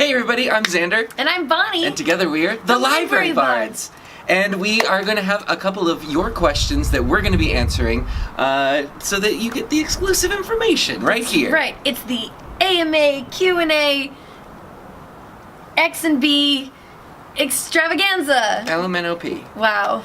Hey everybody, I'm Xander. And I'm Bonnie. And together we are the Library Bards. And we are going to have a couple of your questions that we're going to be answering so that you get the exclusive information right here. Right. It's the AMA Q&A X and B extravaganza. LMNOP. Wow.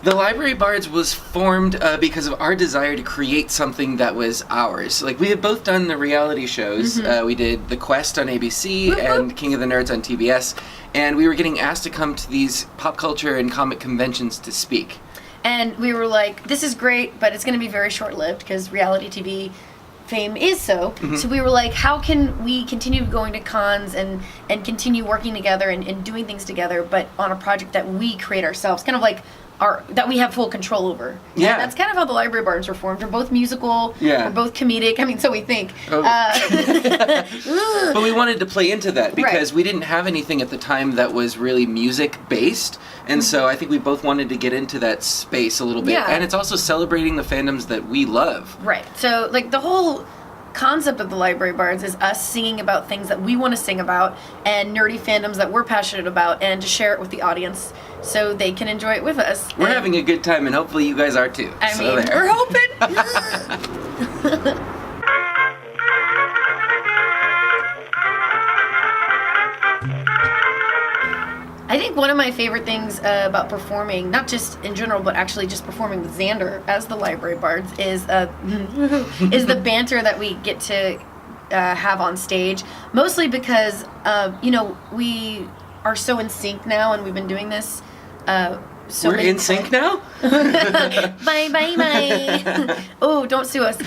The Library Bards was formed because of our desire to create something that was ours. Like, we had both done the reality shows. We did The Quest on ABC and King of the Nerds on TBS. And we were getting asked to come to these pop culture and comic conventions to speak. And we were like, this is great, but it's going to be very short-lived because reality TV fame is so. So we were like, how can we continue going to cons and continue working together and doing things together, but on a project that we create ourselves, kind of like that we have full control over. Yeah. And that's kind of how the Library Bards were formed. We're both musical. Yeah. We're both comedic. I mean, so we think. Oh. But we wanted to play into that because we didn't have anything at the time that was really music-based. And so I think we both wanted to get into that space a little bit. Yeah. And it's also celebrating the fandoms that we love. Right. So, like, the whole concept of the Library Bards is us singing about things that we want to sing about and nerdy fandoms that we're passionate about, and to share it with the audience so they can enjoy it with us. We're having a good time, and hopefully you guys are too. I mean, we're hoping. I think one of my favorite things about performing, not just in general, but actually just performing with Xander as the Library Bards, is is the banter that we get to have on stage. Mostly because, we are so in sync now, and we've been doing this We're in sync now? Bye. Oh, don't sue us.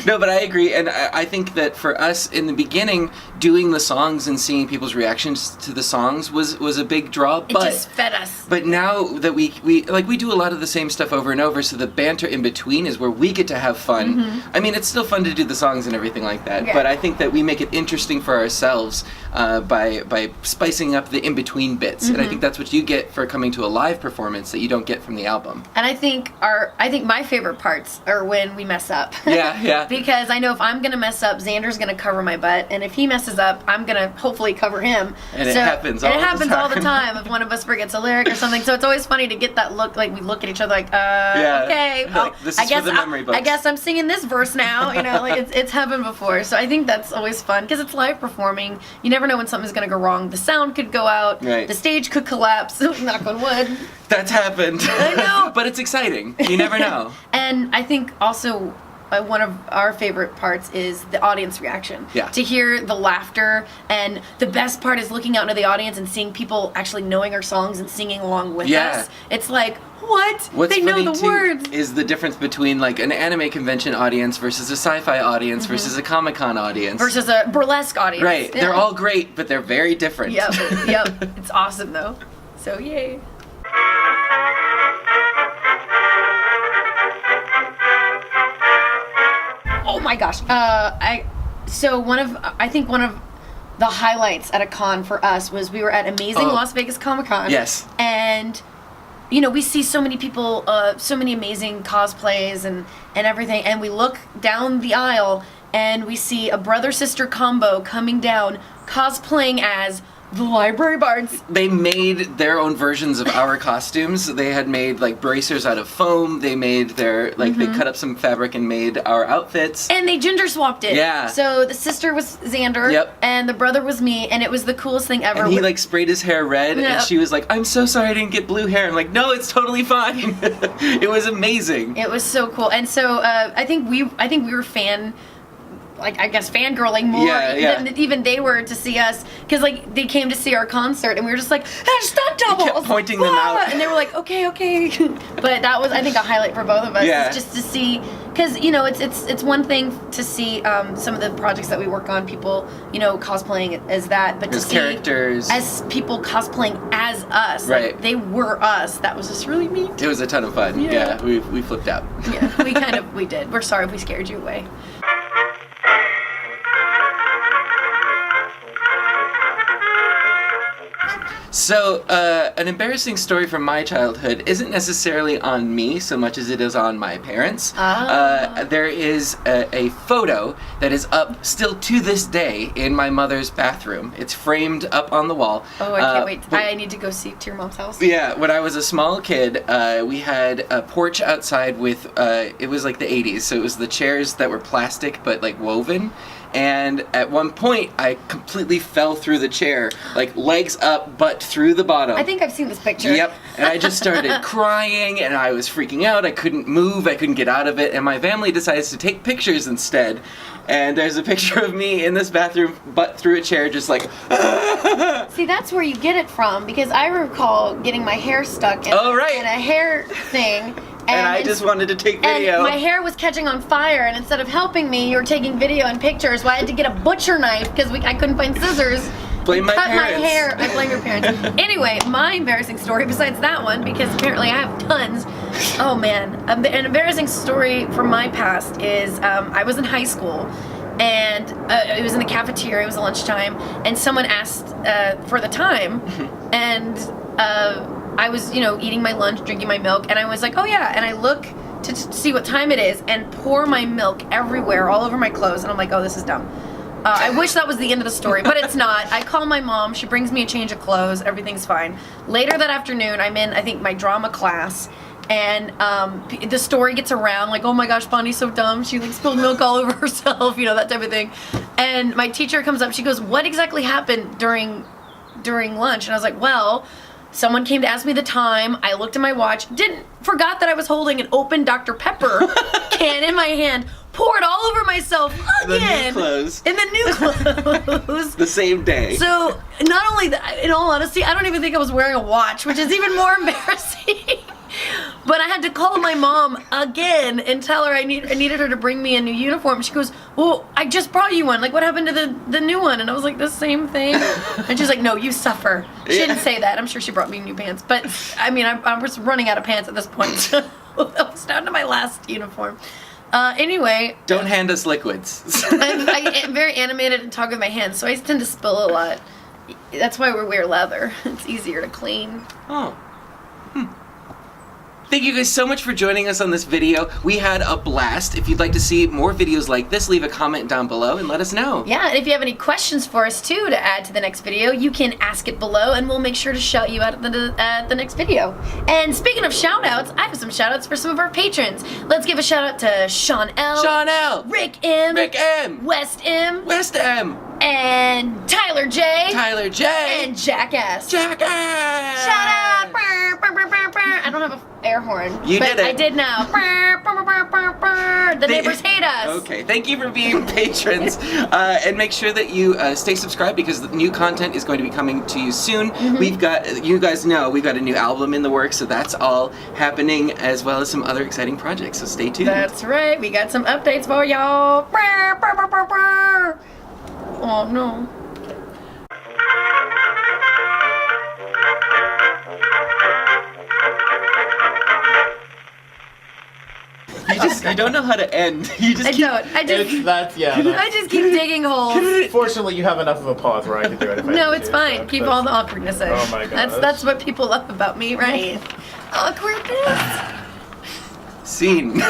No, but I agree, and I think that for us in the beginning, doing the songs and seeing people's reactions to the songs was a big draw. It just fed us. But now that we do a lot of the same stuff over and over, so the banter in between is where we get to have fun. I mean, it's still fun to do the songs and everything like that, but I think that we make it interesting for ourselves by spicing up the in-between bits, and I think that's what you get for coming to a live performance that you don't get from the album. And I think my favorite parts are when we mess up. Yeah. Because I know if I'm gonna mess up, Xander's gonna cover my butt, and if he messes up, I'm gonna hopefully cover him. And it happens all the time if one of us forgets a lyric or something. So it's always funny to get that look, like we look at each other like, okay, well, like, this is for the memory books. I guess I'm singing this verse now. Like it's happened before. So I think that's always fun because it's live performing. You never know when something's gonna go wrong. The sound could go out. Right. The stage could collapse. Knock on wood. That's happened. I know. But it's exciting. You never know. And I think also one of our favorite parts is the audience reaction. Yeah. To hear the laughter, and the best part is looking out into the audience and seeing people actually knowing our songs and singing along with us. It's like, what? They know the words. Is the difference between like an anime convention audience versus a sci-fi audience versus a Comic-Con audience versus a burlesque audience. Right. Yeah. They're all great, but they're very different. Yep. It's awesome though. So yay. Oh my gosh. I think one of the highlights at a con for us was we were at Amazing Las Vegas Comic-Con. Yes. And we see so many people, so many amazing cosplays and everything, and we look down the aisle and we see a brother-sister combo coming down cosplaying as the Library Bards. They made their own versions of our costumes. They had made like bracers out of foam. They made their they cut up some fabric and made our outfits. And they ginger swapped it. Yeah. So the sister was Xander. And the brother was me, and it was the coolest thing ever. And he like sprayed his hair red, and she was like, "I'm so sorry I didn't get blue hair." I'm like, "No, it's totally fine." It was amazing. It was so cool, and so I think we were fangirling more than even they were to see us, because like they came to see our concert and we were just like, stunt doubles. We kept pointing them out, and they were like, okay. But that was, I think, a highlight for both of us. Yeah. Is just to see, because it's one thing to see some of the projects that we work on, people cosplaying as that, but as to see characters, as people cosplaying as us, right? Like, they were us. That was just really neat. It was a ton of fun. Yeah, we flipped out. Yeah, we did. We're sorry if we scared you away. So, an embarrassing story from my childhood isn't necessarily on me so much as it is on my parents. There is a photo that is up still to this day in my mother's bathroom. It's framed up on the wall. Oh, I can't wait. I need to go see to your mom's house. Yeah, when I was a small kid, we had a porch outside with, it was like the 80s, so it was the chairs that were plastic but like woven. And at one point, I completely fell through the chair, like legs up, butt through the bottom. I think I've seen this picture. Yep. And I just started crying, and I was freaking out. I couldn't move. I couldn't get out of it. And my family decides to take pictures instead. And there's a picture of me in this bathroom, butt through a chair, just like. See, that's where you get it from, because I recall getting my hair stuck in, in a hair thing. And I just wanted to take video. And my hair was catching on fire, and instead of helping me, you were taking video and pictures. So I had to get a butcher knife because I couldn't find scissors. Blame my cut parents. my hair. I blame your parents. Anyway, my embarrassing story, besides that one, because apparently I have tons. Oh man, an embarrassing story from my past is I was in high school, and it was in the cafeteria. It was lunchtime, and someone asked for the time, and. I was, eating my lunch, drinking my milk, and I was like, oh yeah, and I look to see what time it is and pour my milk everywhere, all over my clothes, and I'm like, oh, this is dumb. I wish that was the end of the story, but it's not. I call my mom, she brings me a change of clothes, everything's fine. Later that afternoon, I'm in, I think, my drama class, and the story gets around, like, oh my gosh, Bonnie's so dumb, she like spilled milk all over herself, that type of thing. And my teacher comes up, she goes, what exactly happened during lunch? And I was like, well, someone came to ask me the time. I looked at my watch, forgot that I was holding an open Dr. Pepper can in my hand, poured all over myself again. The new clothes. In the new clothes. The same day. So, not only that, in all honesty, I don't even think I was wearing a watch, which is even more embarrassing. But I had to call my mom again and tell her I needed her to bring me a new uniform. She goes, well, I just brought you one. Like, what happened to the new one? And I was like, the same thing. And she's like, no, you suffer. She didn't say that. I'm sure she brought me new pants. But, I mean, I was running out of pants at this point. So that was down to my last uniform. Anyway. Don't hand us liquids. I'm very animated and talk with my hands, so I tend to spill a lot. That's why we wear leather. It's easier to clean. Oh. Thank you guys so much for joining us on this video. We had a blast. If you'd like to see more videos like this, leave a comment down below and let us know. Yeah, and if you have any questions for us too to add to the next video, you can ask it below and we'll make sure to shout you out at the next video. And speaking of shout outs, I have some shout outs for some of our patrons. Let's give a shout out to Sean L. Sean L. Rick M. Rick M. West M. West M. And Tyler J. Tyler J. And Jackass. Jackass. Shout out. I don't have an air horn. You did it. I did now. The neighbors hate us. Okay, thank you for being patrons. And make sure that you stay subscribed because the new content is going to be coming to you soon. We've got, you guys know, we've got a new album in the works, so that's all happening as well as some other exciting projects, so stay tuned. That's right, we got some updates for y'all. Oh no. You don't know how to end. You just I just keep digging holes. Fortunately, you have enough of a pause where I can do it. No, it's fine. Keep all the awkwardness in. Oh my god. That's what people love about me, right? Awkwardness. Scene.